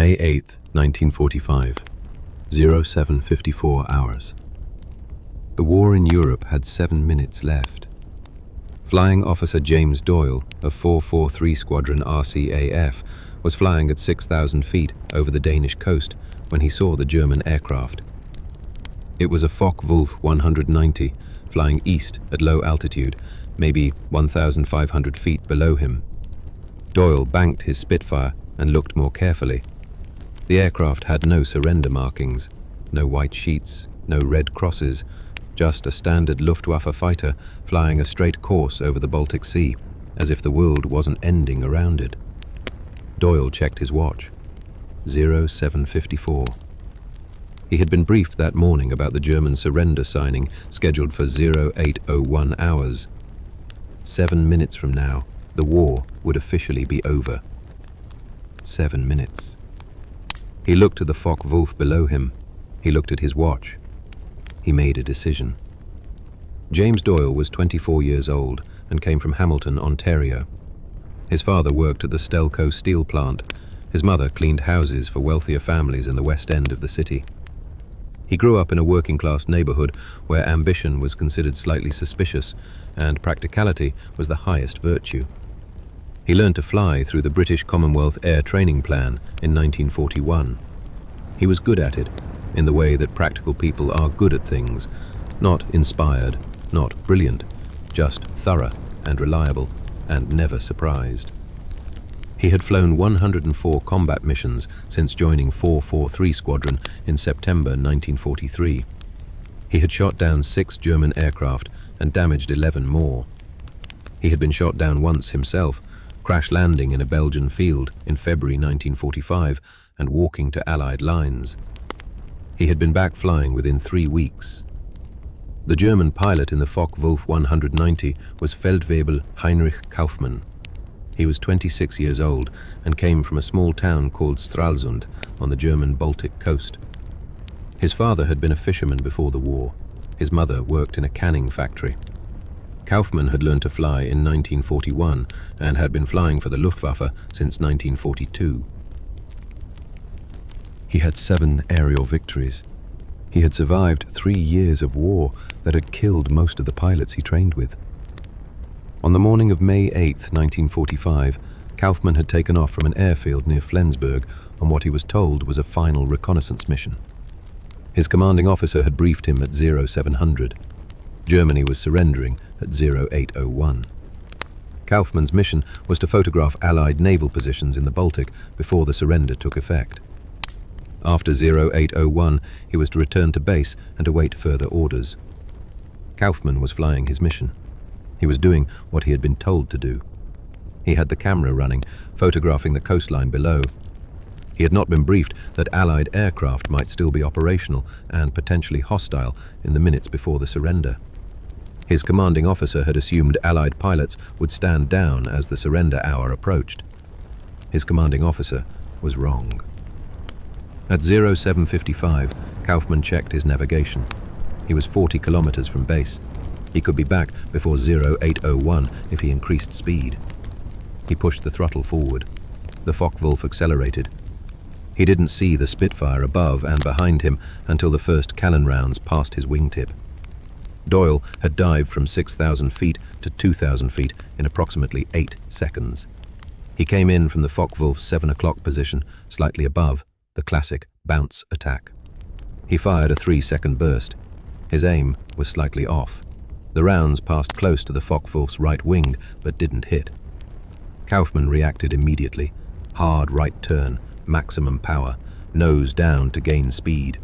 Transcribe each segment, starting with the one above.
May 8, 1945, 07:54 hours. The war in Europe had 7 minutes left. Flying Officer James Doyle of 443 Squadron RCAF was flying at 6,000 feet over the Danish coast when he saw the German aircraft. It was a Focke-Wulf 190, flying east at low altitude, maybe 1,500 feet below him. Doyle banked his Spitfire and looked more carefully. The aircraft had no surrender markings, no white sheets, no red crosses, just a standard Luftwaffe fighter flying a straight course over the Baltic Sea, as if the world wasn't ending around it. Doyle checked his watch. 07:54. He had been briefed that morning about the German surrender signing scheduled for 08:01 hours. 7 minutes from now, the war would officially be over. 7 minutes. He looked at the Focke-Wulf below him. He looked at his watch. He made a decision. James Doyle was 24 years old and came from Hamilton, Ontario. His father worked at the Stelco steel plant. His mother cleaned houses for wealthier families in the west end of the city. He grew up in a working-class neighborhood where ambition was considered slightly suspicious and practicality was the highest virtue. He learned to fly through the British Commonwealth Air Training Plan in 1941. He was good at it, in the way that practical people are good at things, not inspired, not brilliant, just thorough and reliable, and never surprised. He had flown 104 combat missions since joining 443 Squadron in September 1943. He had shot down 6 German aircraft and damaged 11 more. He had been shot down once himself, crash landing in a Belgian field in February 1945 and walking to Allied lines. He had been back flying within 3 weeks. The German pilot in the Focke-Wulf 190 was Feldwebel Heinrich Kaufmann. He was 26 years old and came from a small town called Stralsund on the German Baltic coast. His father had been a fisherman before the war. His mother worked in a canning factory. Kaufmann had learned to fly in 1941 and had been flying for the Luftwaffe since 1942. He had 7 aerial victories. He had survived 3 years of war that had killed most of the pilots he trained with. On the morning of May 8, 1945, Kaufmann had taken off from an airfield near Flensburg on what he was told was a final reconnaissance mission. His commanding officer had briefed him at 0700. Germany was surrendering at 0801. Kaufmann's mission was to photograph Allied naval positions in the Baltic before the surrender took effect. After 0801, he was to return to base and await further orders. Kaufmann was flying his mission. He was doing what he had been told to do. He had the camera running, photographing the coastline below. He had not been briefed that Allied aircraft might still be operational and potentially hostile in the minutes before the surrender. His commanding officer had assumed Allied pilots would stand down as the surrender hour approached. His commanding officer was wrong. At 0755, Kaufmann checked his navigation. He was 40 kilometers from base. He could be back before 0801 if he increased speed. He pushed the throttle forward. The Focke-Wulf accelerated. He didn't see the Spitfire above and behind him until the first cannon rounds passed his wingtip. Doyle had dived from 6,000 feet to 2,000 feet in approximately 8 seconds. He came in from the Focke-Wulf's 7 o'clock position, slightly above, the classic bounce attack. He fired a 3-second burst. His aim was slightly off. The rounds passed close to the Focke-Wulf's right wing, but didn't hit. Kaufmann reacted immediately. Hard right turn, maximum power, nose down to gain speed.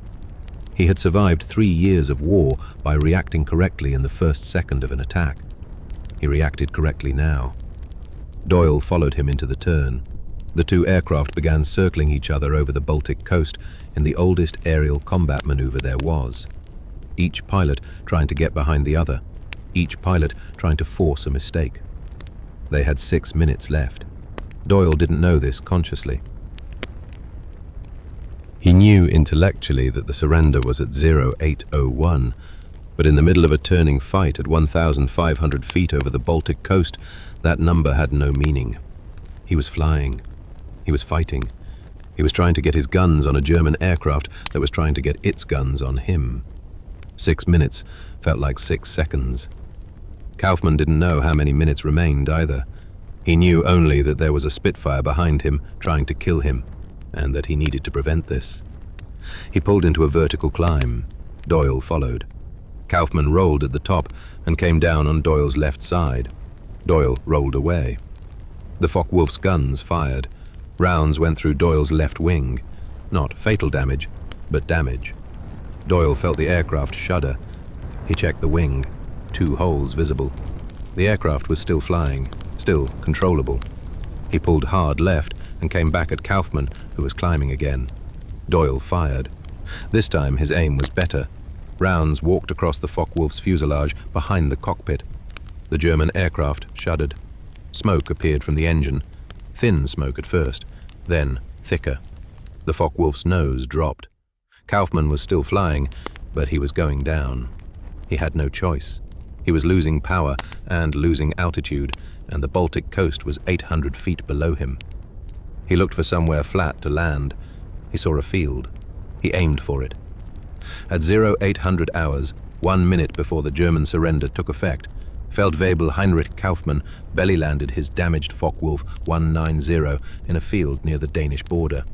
He had survived 3 years of war by reacting correctly in the first second of an attack. He reacted correctly now. Doyle followed him into the turn. The 2 aircraft began circling each other over the Baltic coast in the oldest aerial combat maneuver there was. Each pilot trying to get behind the other. Each pilot trying to force a mistake. They had 6 minutes left. Doyle didn't know this consciously. He knew intellectually that the surrender was at 0801, but in the middle of a turning fight at 1,500 feet over the Baltic coast, that number had no meaning. He was flying. He was fighting. He was trying to get his guns on a German aircraft that was trying to get its guns on him. 6 minutes felt like 6 seconds. Kaufmann didn't know how many minutes remained either. He knew only that there was a Spitfire behind him trying to kill him, and that he needed to prevent this. He pulled into a vertical climb. Doyle followed. Kaufmann rolled at the top and came down on Doyle's left side. Doyle rolled away. The Focke-Wulf's guns fired. Rounds went through Doyle's left wing. Not fatal damage, but damage. Doyle felt the aircraft shudder. He checked the wing. 2 holes visible. The aircraft was still flying, still controllable. He pulled hard left and came back at Kaufmann, who was climbing again. Doyle fired. This time his aim was better. Rounds walked across the Focke-Wulf's fuselage behind the cockpit. The German aircraft shuddered. Smoke appeared from the engine. Thin smoke at first, then thicker. The Focke-Wulf's nose dropped. Kaufmann was still flying, but he was going down. He had no choice. He was losing power and losing altitude, and the Baltic coast was 800 feet below him. He looked for somewhere flat to land. He saw a field. He aimed for it. At 0800 hours, 1 minute before the German surrender took effect, Feldwebel Heinrich Kaufmann belly-landed his damaged Focke-Wulf 190 in a field near the Danish border.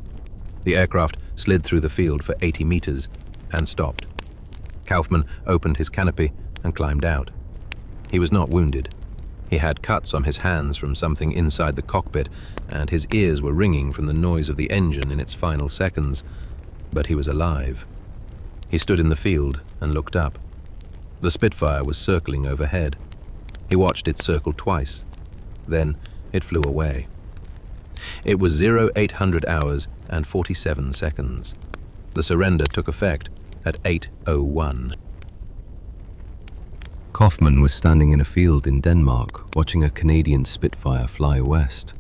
The aircraft slid through the field for 80 meters and stopped. Kaufmann opened his canopy and climbed out. He was not wounded. He had cuts on his hands from something inside the cockpit, and his ears were ringing from the noise of the engine in its final seconds, but he was alive. He stood in the field and looked up. The Spitfire was circling overhead. He watched it circle twice. Then it flew away. It was 0800 hours and 47 seconds. The surrender took effect at 8:01. Kaufmann was standing in a field in Denmark, watching a Canadian Spitfire fly west.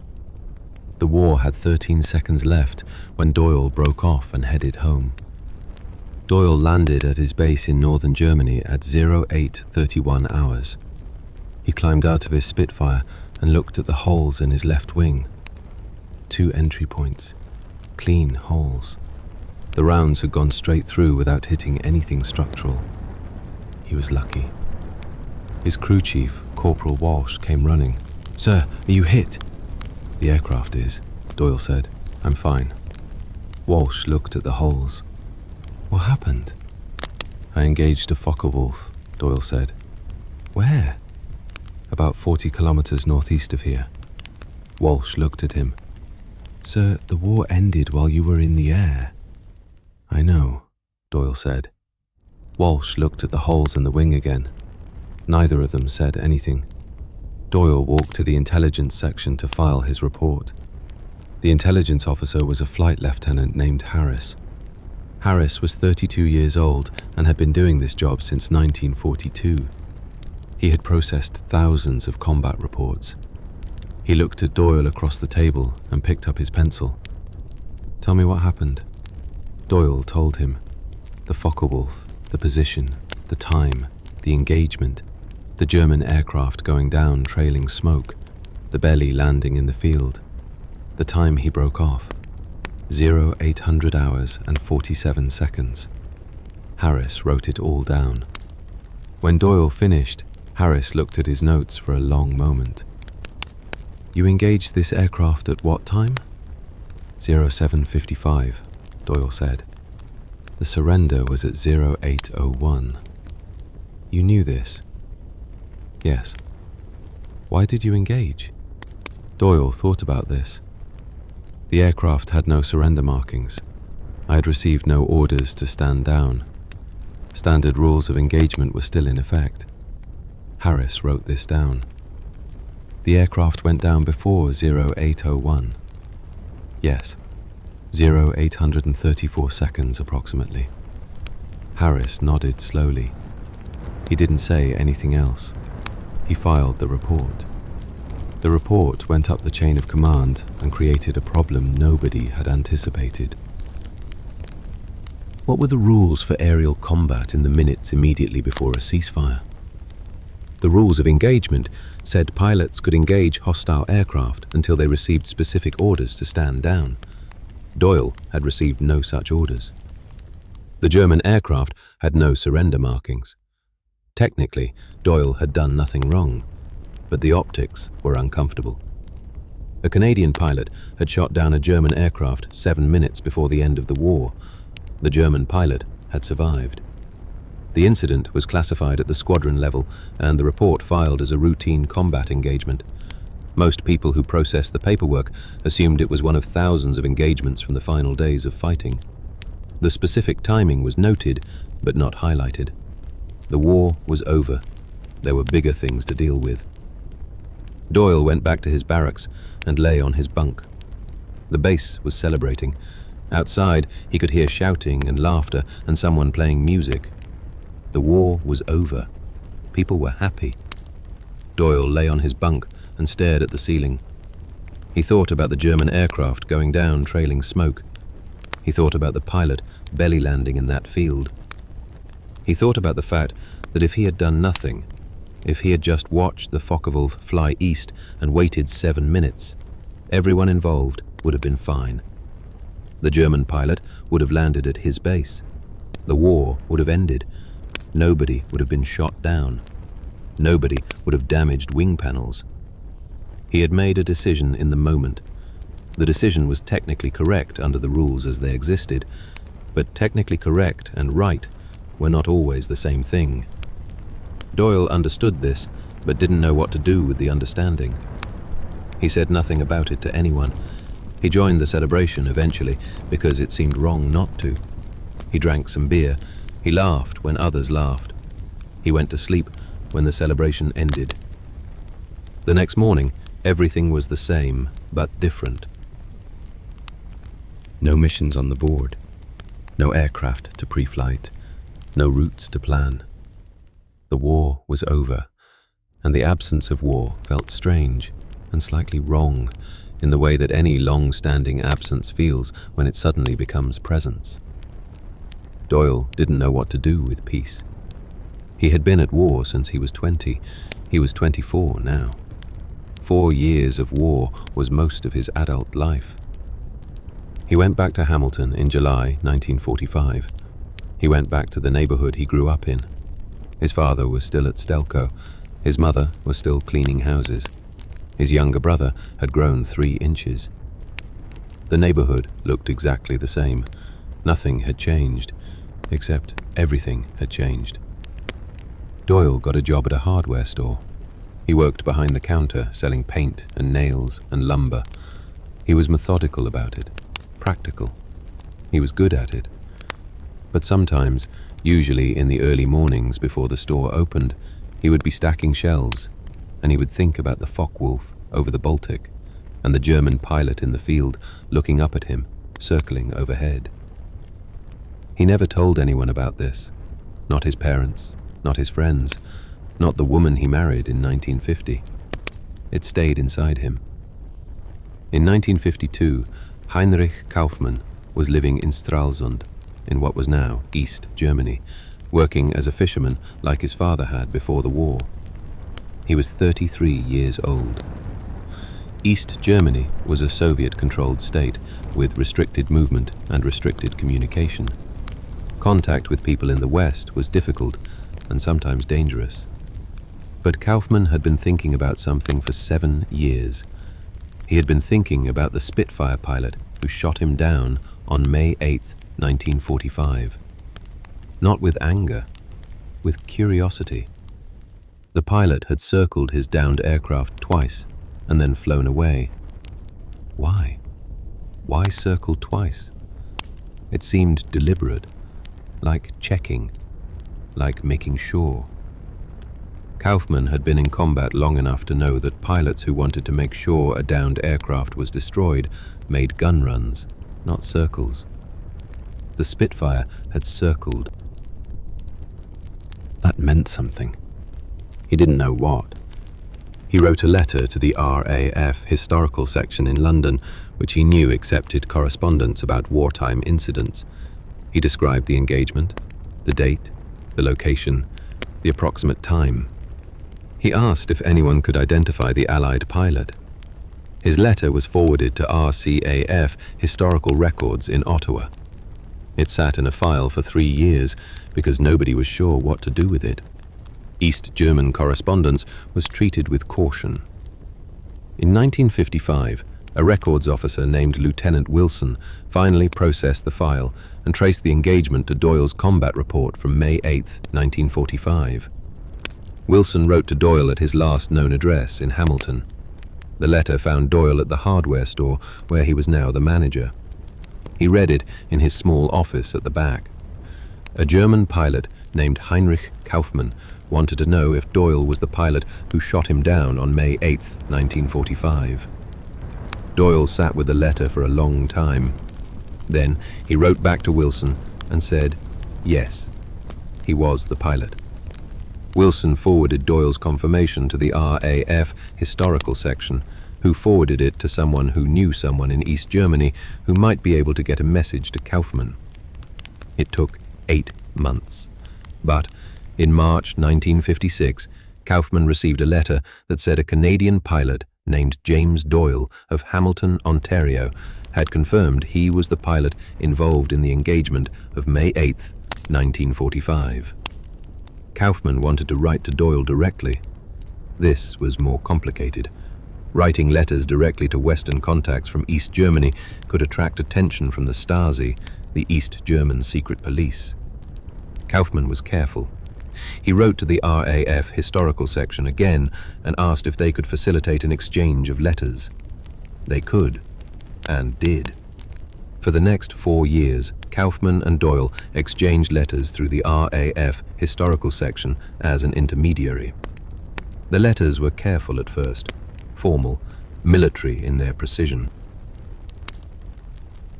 The war had 13 seconds left when Doyle broke off and headed home. Doyle landed at his base in northern Germany at 0831 hours. He climbed out of his Spitfire and looked at the holes in his left wing. 2 entry points, clean holes. The rounds had gone straight through without hitting anything structural. He was lucky. His crew chief, Corporal Walsh, came running. "Sir, are you hit?" "The aircraft is," Doyle said. "I'm fine." Walsh looked at the holes. "What happened?" "I engaged a Focke-Wulf," Doyle said. "Where?" "About 40 kilometers northeast of here." Walsh looked at him. "Sir, the war ended while you were in the air." "I know," Doyle said. Walsh looked at the holes in the wing again. Neither of them said anything. Doyle walked to the intelligence section to file his report. The intelligence officer was a flight lieutenant named Harris. Harris was 32 years old and had been doing this job since 1942. He had processed thousands of combat reports. He looked at Doyle across the table and picked up his pencil. "Tell me what happened." Doyle told him. The Focke-Wulf, the position, the time, the engagement, the German aircraft going down trailing smoke, the belly landing in the field, the time he broke off. 0800 hours and 47 seconds. Harris wrote it all down. When Doyle finished, Harris looked at his notes for a long moment. "You engaged this aircraft at what time?" 0755, Doyle said. The surrender was at 0801. "You knew this?" "Yes." "Why did you engage?" Doyle thought about this. The aircraft had no surrender markings. I had received no orders to stand down. Standard rules of engagement were still in effect. Harris wrote this down. The aircraft went down before 0801. Yes, 0834 seconds approximately. Harris nodded slowly. He didn't say anything else. He filed the report. The report went up the chain of command and created a problem nobody had anticipated. What were the rules for aerial combat in the minutes immediately before a ceasefire? The rules of engagement said pilots could engage hostile aircraft until they received specific orders to stand down. Doyle had received no such orders. The German aircraft had no surrender markings. Technically, Doyle had done nothing wrong, but the optics were uncomfortable. A Canadian pilot had shot down a German aircraft 7 minutes before the end of the war. The German pilot had survived. The incident was classified at the squadron level and the report filed as a routine combat engagement. Most people who processed the paperwork assumed it was one of thousands of engagements from the final days of fighting. The specific timing was noted, but not highlighted. The war was over. There were bigger things to deal with. Doyle went back to his barracks and lay on his bunk. The base was celebrating. Outside, he could hear shouting and laughter and someone playing music. The war was over. People were happy. Doyle lay on his bunk and stared at the ceiling. He thought about the German aircraft going down trailing smoke. He thought about the pilot belly landing in that field. He thought about the fact that if he had done nothing, if he had just watched the Focke-Wulf fly east and waited 7 minutes, everyone involved would have been fine. The German pilot would have landed at his base. The war would have ended. Nobody would have been shot down. Nobody would have damaged wing panels. He had made a decision in the moment. The decision was technically correct under the rules as they existed, but technically correct and right were not always the same thing. Doyle understood this, but didn't know what to do with the understanding. He said nothing about it to anyone. He joined the celebration eventually because it seemed wrong not to. He drank some beer. He laughed when others laughed. He went to sleep when the celebration ended. The next morning, everything was the same, but different. No missions on the board. No aircraft to pre-flight. No routes to plan. The war was over, and the absence of war felt strange and slightly wrong in the way that any long-standing absence feels when it suddenly becomes presence. Doyle didn't know what to do with peace. He had been at war since he was 20. He was 24 now. 4 years of war was most of his adult life. He went back to Hamilton in July 1945. He went back to the neighborhood he grew up in. His father was still at Stelco. His mother was still cleaning houses. His younger brother had grown 3 inches. The neighborhood looked exactly the same. Nothing had changed, except everything had changed. Doyle got a job at a hardware store. He worked behind the counter selling paint and nails and lumber. He was methodical about it, practical. He was good at it. But sometimes, usually in the early mornings before the store opened, he would be stacking shelves, and he would think about the Focke-Wulf over the Baltic and the German pilot in the field looking up at him, circling overhead. He never told anyone about this, not his parents, not his friends, not the woman he married in 1950. It stayed inside him. In 1952, Heinrich Kaufmann was living in Stralsund, in what was now East Germany, working as a fisherman like his father had before the war. He was 33 years old. East Germany was a Soviet-controlled state with restricted movement and restricted communication. Contact with people in the West was difficult and sometimes dangerous. But Kaufmann had been thinking about something for 7 years. He had been thinking about the Spitfire pilot who shot him down on May 8, 1945. Not with anger, with curiosity. The pilot had circled his downed aircraft twice and then flown away. Why? Why circle twice? It seemed deliberate, like checking, like making sure. Kaufmann had been in combat long enough to know that pilots who wanted to make sure a downed aircraft was destroyed made gun runs, not circles. The Spitfire had circled. That meant something. He didn't know what. He wrote a letter to the RAF historical section in London, which he knew accepted correspondence about wartime incidents. He described the engagement, the date, the location, the approximate time. He asked if anyone could identify the Allied pilot. His letter was forwarded to RCAF Historical Records in Ottawa. It sat in a file for 3 years because nobody was sure what to do with it. East German correspondence was treated with caution. In 1955, a records officer named Lieutenant Wilson finally processed the file and traced the engagement to Doyle's combat report from May 8, 1945. Wilson wrote to Doyle at his last known address in Hamilton. The letter found Doyle at the hardware store where he was now the manager. He read it in his small office at the back. A German pilot named Heinrich Kaufmann wanted to know if Doyle was the pilot who shot him down on May 8, 1945. Doyle sat with the letter for a long time. Then he wrote back to Wilson and said, yes, he was the pilot. Wilson forwarded Doyle's confirmation to the RAF Historical Section, who forwarded it to someone who knew someone in East Germany who might be able to get a message to Kaufmann. It took 8 months. But in March 1956, Kaufmann received a letter that said a Canadian pilot named James Doyle of Hamilton, Ontario, had confirmed he was the pilot involved in the engagement of May 8, 1945. Kaufmann wanted to write to Doyle directly. This was more complicated. Writing letters directly to Western contacts from East Germany could attract attention from the Stasi, the East German secret police. Kaufmann was careful. He wrote to the RAF Historical Section again and asked if they could facilitate an exchange of letters. They could, and did. For the next 4 years, Kaufmann and Doyle exchanged letters through the RAF Historical Section as an intermediary. The letters were careful at first, formal, military in their precision.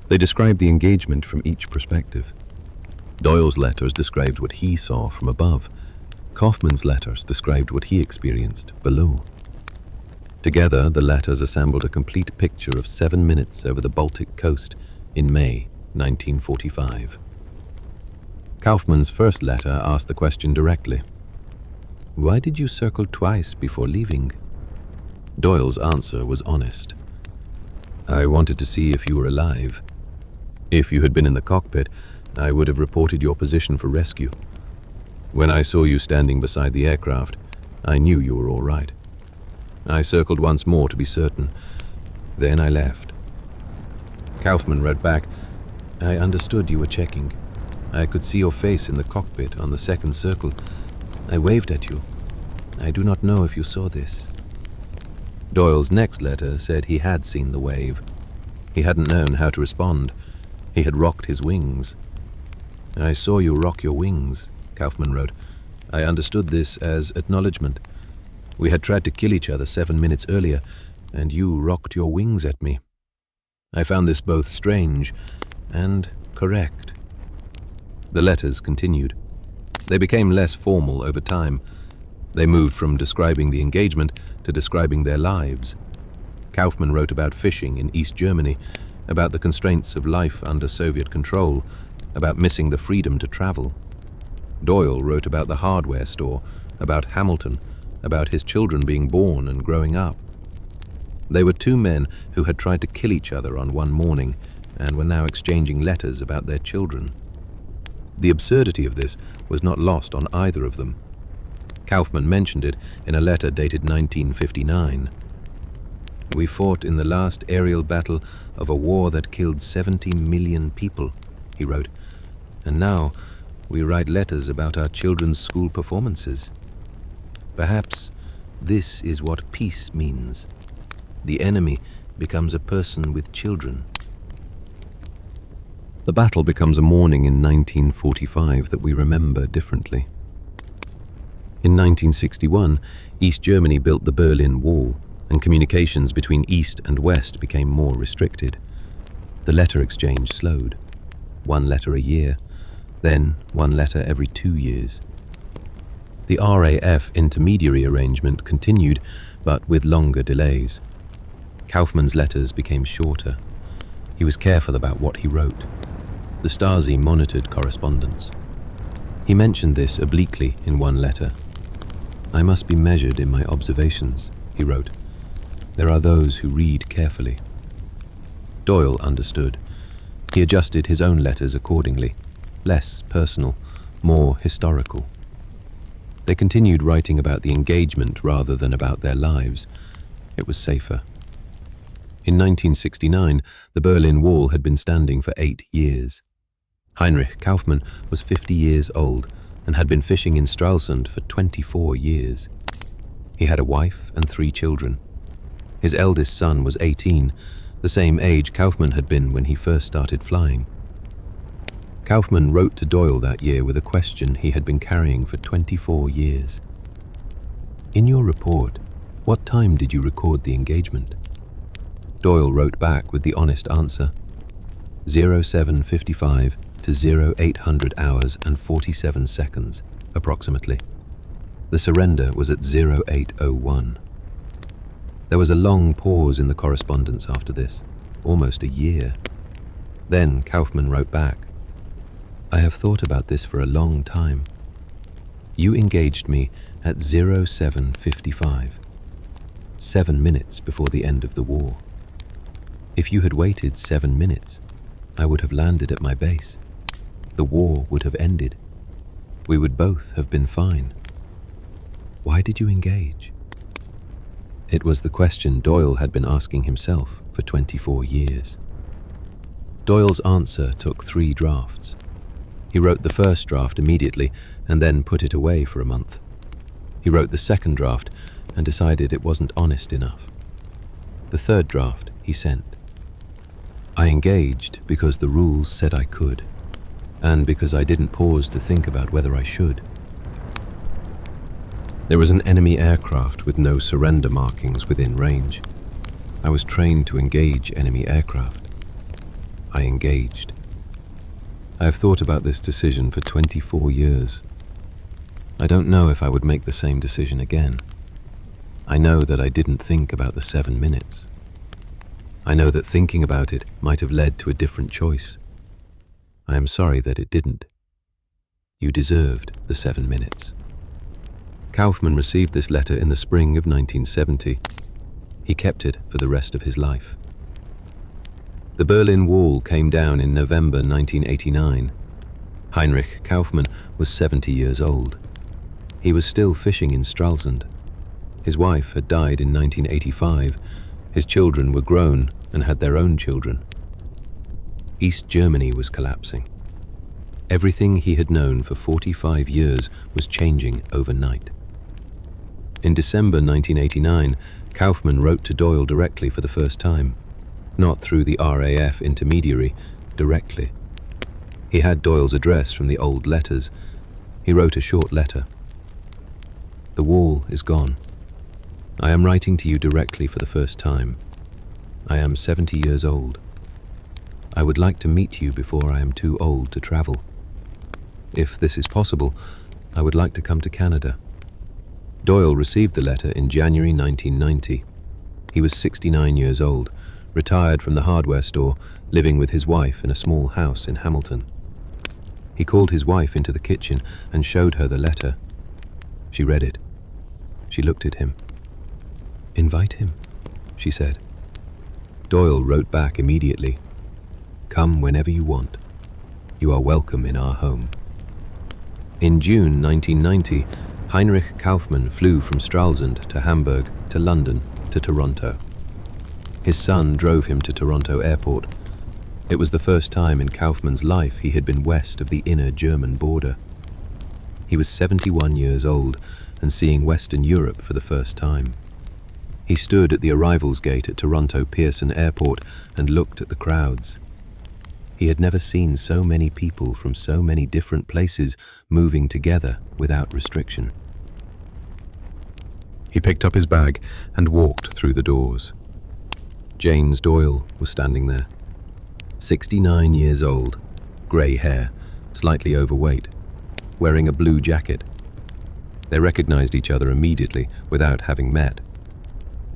They described the engagement from each perspective. Doyle's letters described what he saw from above. Kaufmann's letters described what he experienced below. Together, the letters assembled a complete picture of 7 minutes over the Baltic coast in May 1945. Kaufmann's first letter asked the question directly. Why did you circle twice before leaving? Doyle's answer was honest. I wanted to see if you were alive. If you had been in the cockpit, I would have reported your position for rescue. When I saw you standing beside the aircraft, I knew you were all right. I circled once more to be certain. Then I left. Kaufmann wrote back, I understood you were checking. I could see your face in the cockpit on the second circle. I waved at you. I do not know if you saw this. Doyle's next letter said he had seen the wave. He hadn't known how to respond. He had rocked his wings. I saw you rock your wings, Kaufmann wrote. I understood this as acknowledgement. We had tried to kill each other 7 minutes earlier, and you rocked your wings at me. I found this both strange and correct. The letters continued. They became less formal over time. They moved from describing the engagement to describing their lives. Kaufmann wrote about fishing in East Germany, about the constraints of life under Soviet control, about missing the freedom to travel. Doyle wrote about the hardware store, about Hamilton, about his children being born and growing up. They were 2 men who had tried to kill each other on one morning and were now exchanging letters about their children. The absurdity of this was not lost on either of them. Kaufmann mentioned it in a letter dated 1959. We fought in the last aerial battle of a war that killed 70 million people, he wrote, and now we write letters about our children's school performances. Perhaps this is what peace means. The enemy becomes a person with children. The battle becomes a morning in 1945 that we remember differently. In 1961, East Germany built the Berlin Wall, and communications between East and West became more restricted. The letter exchange slowed. 1 letter a year, then 1 letter every 2 years. The RAF intermediary arrangement continued, but with longer delays. Kaufmann's letters became shorter. He was careful about what he wrote. The Stasi monitored correspondence. He mentioned this obliquely in one letter. I must be measured in my observations, he wrote. There are those who read carefully. Doyle understood. He adjusted his own letters accordingly, less personal, more historical. They continued writing about the engagement rather than about their lives. It was safer. In 1969, the Berlin Wall had been standing for 8 years. Heinrich Kaufmann was 50 years old and had been fishing in Stralsund for 24 years. He had a wife and 3 children. His eldest son was 18, the same age Kaufmann had been when he first started flying. Kaufmann wrote to Doyle that year with a question he had been carrying for 24 years. "In your report, what time did you record the engagement?" Doyle wrote back with the honest answer, 07:55 to 0800 hours and 47 seconds, approximately. The surrender was at 0801. There was a long pause in the correspondence after this, almost a year. Then Kaufmann wrote back, "I have thought about this for a long time. You engaged me at 07:55, 7 minutes before the end of the war. If you had waited 7 minutes, I would have landed at my base. The war would have ended. We would both have been fine. Why did you engage?" It was the question Doyle had been asking himself for 24 years. Doyle's answer took 3 drafts. He wrote the first draft immediately and then put it away for a month. He wrote the second draft and decided it wasn't honest enough. The third draft he sent. "I engaged because the rules said I could, and because I didn't pause to think about whether I should." There was an enemy aircraft with no surrender markings within range. I was trained to engage enemy aircraft. I engaged. I have thought about this decision for 24 years. I don't know if I would make the same decision again. I know that I didn't think about the 7 minutes. I know that thinking about it might have led to a different choice. I am sorry that it didn't. You deserved the 7 minutes. Kaufmann received this letter in the spring of 1970. He kept it for the rest of his life. The Berlin Wall came down in November 1989. Heinrich Kaufmann was 70 years old. He was still fishing in Stralsund. His wife had died in 1985. His children were grown and had their own children. East Germany was collapsing. Everything he had known for 45 years was changing overnight. In December 1989, Kaufmann wrote to Doyle directly for the first time, not through the RAF intermediary, directly. He had Doyle's address from the old letters. He wrote a short letter. "The wall is gone. I am writing to you directly for the first time. I am 70 years old. I would like to meet you before I am too old to travel. If this is possible, I would like to come to Canada." Doyle received the letter in January 1990. He was 69 years old, retired from the hardware store, living with his wife in a small house in Hamilton. He called his wife into the kitchen and showed her the letter. She read it. She looked at him. "Invite him," she said. Doyle wrote back immediately, "Come whenever you want. You are welcome in our home." In June 1990, Heinrich Kaufmann flew from Stralsund to Hamburg to London to Toronto. His son drove him to Toronto Airport. It was the first time in Kaufmann's life he had been west of the inner German border. He was 71 years old and seeing Western Europe for the first time. He stood at the arrivals gate at Toronto Pearson Airport and looked at the crowds. He had never seen so many people from so many different places moving together without restriction. He picked up his bag and walked through the doors. James Doyle was standing there. 69 years old, grey hair, slightly overweight, wearing a blue jacket. They recognized each other immediately without having met.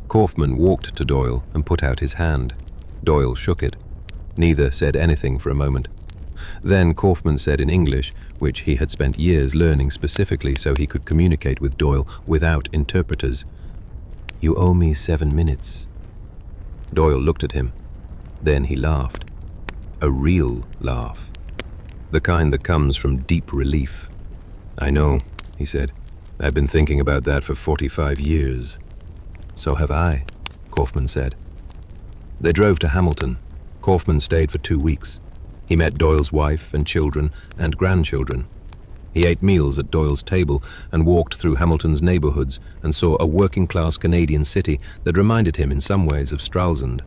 Kaufmann walked to Doyle and put out his hand. Doyle shook it. Neither said anything for a moment. Then Kaufmann said in English, which he had spent years learning specifically so he could communicate with Doyle without interpreters, You owe me 7 minutes. Doyle looked at him. Then he laughed. A real laugh. The kind that comes from deep relief. I know, he said. I've been thinking about that for 45 years. So have I, Kaufmann said. They drove to Hamilton. Kaufmann stayed for 2 weeks. He met Doyle's wife and children and grandchildren. He ate meals at Doyle's table and walked through Hamilton's neighborhoods and saw a working-class Canadian city that reminded him in some ways of Stralsund.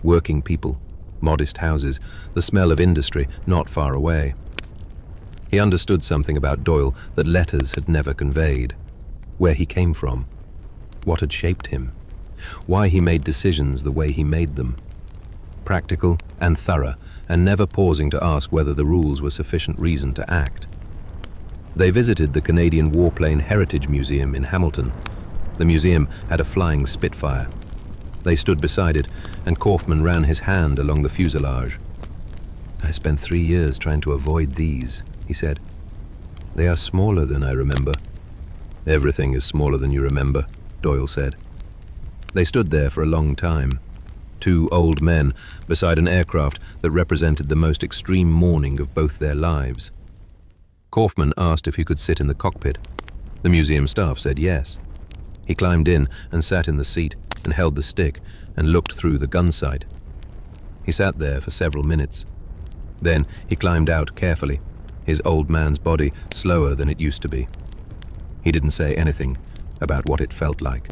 Working people, modest houses, the smell of industry not far away. He understood something about Doyle that letters had never conveyed. Where he came from. What had shaped him. Why he made decisions the way he made them. Practical and thorough, and never pausing to ask whether the rules were sufficient reason to act. They visited the Canadian Warplane Heritage Museum in Hamilton. The museum had a flying Spitfire. They stood beside it, and Kaufmann ran his hand along the fuselage. I spent 3 years trying to avoid these, he said. They are smaller than I remember. Everything is smaller than you remember, Doyle said. They stood there for a long time. 2 old men beside an aircraft that represented the most extreme mourning of both their lives. Kaufmann asked if he could sit in the cockpit. The museum staff said yes. He climbed in and sat in the seat and held the stick and looked through the gun sight. He sat there for several minutes. Then he climbed out carefully, his old man's body slower than it used to be. He didn't say anything about what it felt like.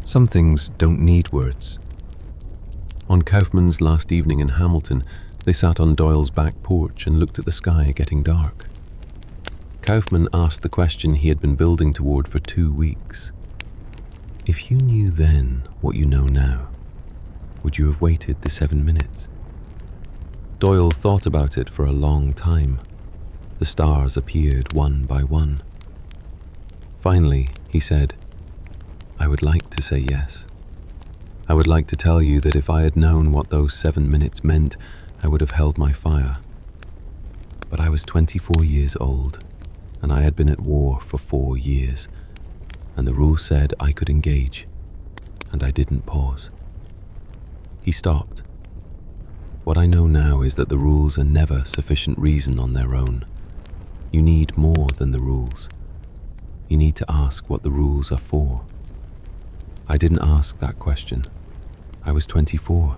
Some things don't need words. On Kaufmann's last evening in Hamilton, they sat on Doyle's back porch and looked at the sky getting dark. Kaufmann asked the question he had been building toward for 2 weeks. If you knew then what you know now, would you have waited the 7 minutes? Doyle thought about it for a long time. The stars appeared one by one. Finally, he said, I would like to say yes. I would like to tell you that if I had known what those 7 minutes meant, I would have held my fire. But I was 24 years old, and I had been at war for 4 years, and the rule said I could engage, and I didn't pause. He stopped. What I know now is that the rules are never sufficient reason on their own. You need more than the rules. You need to ask what the rules are for. I didn't ask that question. I was 24.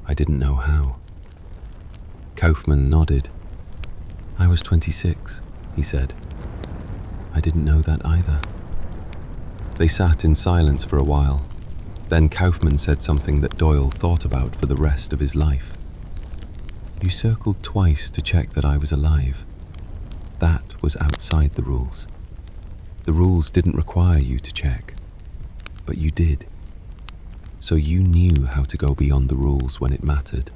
I didn't know how. Kaufmann nodded. I was 26, he said. I didn't know that either. They sat in silence for a while. Then Kaufmann said something that Doyle thought about for the rest of his life. You circled twice to check that I was alive. That was outside the rules. The rules didn't require you to check, but you did. So you knew how to go beyond the rules when it mattered.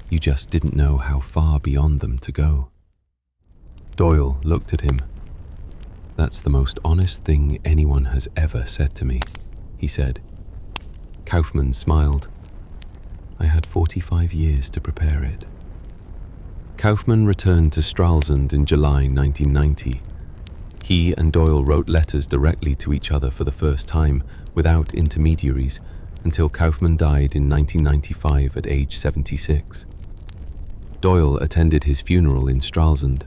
You just didn't know how far beyond them to go. Doyle looked at him. That's the most honest thing anyone has ever said to me, he said. Kaufmann smiled. I had 45 years to prepare it. Kaufmann returned to Stralsund in July 1990. He and Doyle wrote letters directly to each other for the first time, without intermediaries, until Kaufmann died in 1995 at age 76. Doyle attended his funeral in Stralsund.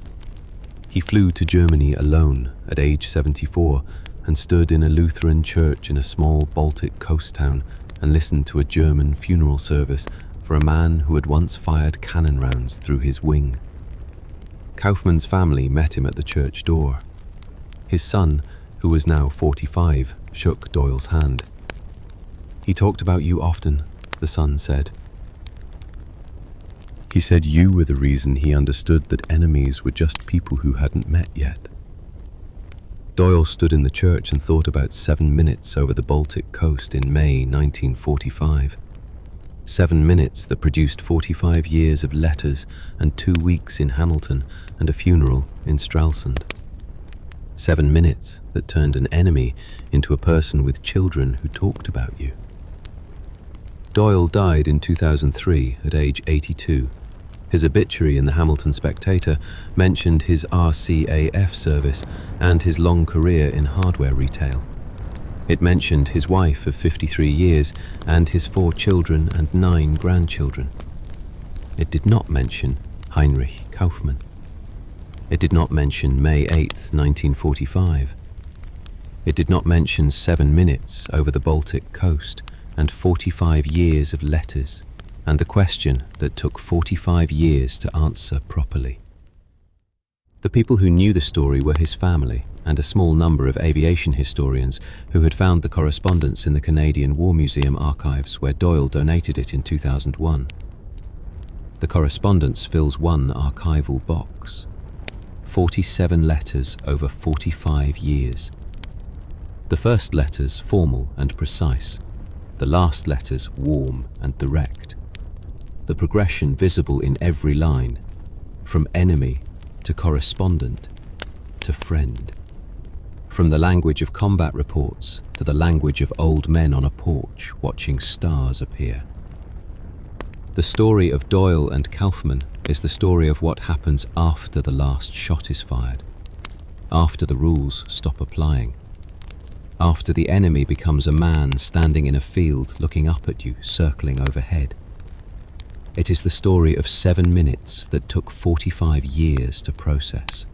He flew to Germany alone at age 74 and stood in a Lutheran church in a small Baltic coast town and listened to a German funeral service for a man who had once fired cannon rounds through his wing. Kaufmann's family met him at the church door. His son, who was now 45, shook Doyle's hand. He talked about you often, the son said. He said you were the reason he understood that enemies were just people who hadn't met yet. Doyle stood in the church and thought about 7 minutes over the Baltic coast in May 1945. 7 minutes that produced 45 years of letters and 2 weeks in Hamilton and a funeral in Stralsund. 7 minutes that turned an enemy into a person with children who talked about you. Doyle died in 2003 at age 82. His obituary in the Hamilton Spectator mentioned his RCAF service and his long career in hardware retail. It mentioned his wife of 53 years and his 4 children and 9 grandchildren. It did not mention Heinrich Kaufmann. It did not mention May 8th, 1945. It did not mention 7 minutes over the Baltic coast and 45 years of letters, and the question that took 45 years to answer properly. The people who knew the story were his family and a small number of aviation historians who had found the correspondence in the Canadian War Museum archives where Doyle donated it in 2001. The correspondence fills one archival box. 47 letters over 45 years. The first letters formal and precise, the last letters warm and direct. The progression visible in every line, from enemy to correspondent to friend. From the language of combat reports to the language of old men on a porch watching stars appear. The story of Doyle and Kaufmann is the story of what happens after the last shot is fired, after the rules stop applying, after the enemy becomes a man standing in a field looking up at you, circling overhead. It is the story of 7 minutes that took 45 years to process,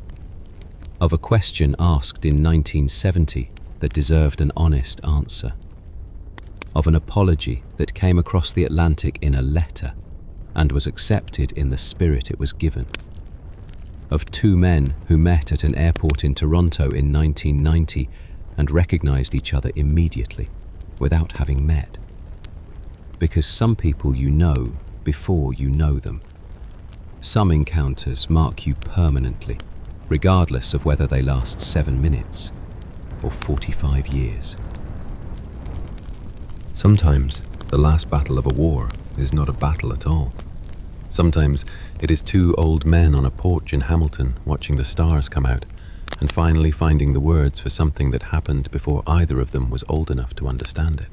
of a question asked in 1970 that deserved an honest answer, of an apology that came across the Atlantic in a letter and was accepted in the spirit it was given, of 2 men who met at an airport in Toronto in 1990 and recognized each other immediately, without having met. Because some people you know before you know them. Some encounters mark you permanently, regardless of whether they last 7 minutes or 45 years. Sometimes the last battle of a war is not a battle at all. Sometimes it is 2 old men on a porch in Hamilton watching the stars come out and finally finding the words for something that happened before either of them was old enough to understand it.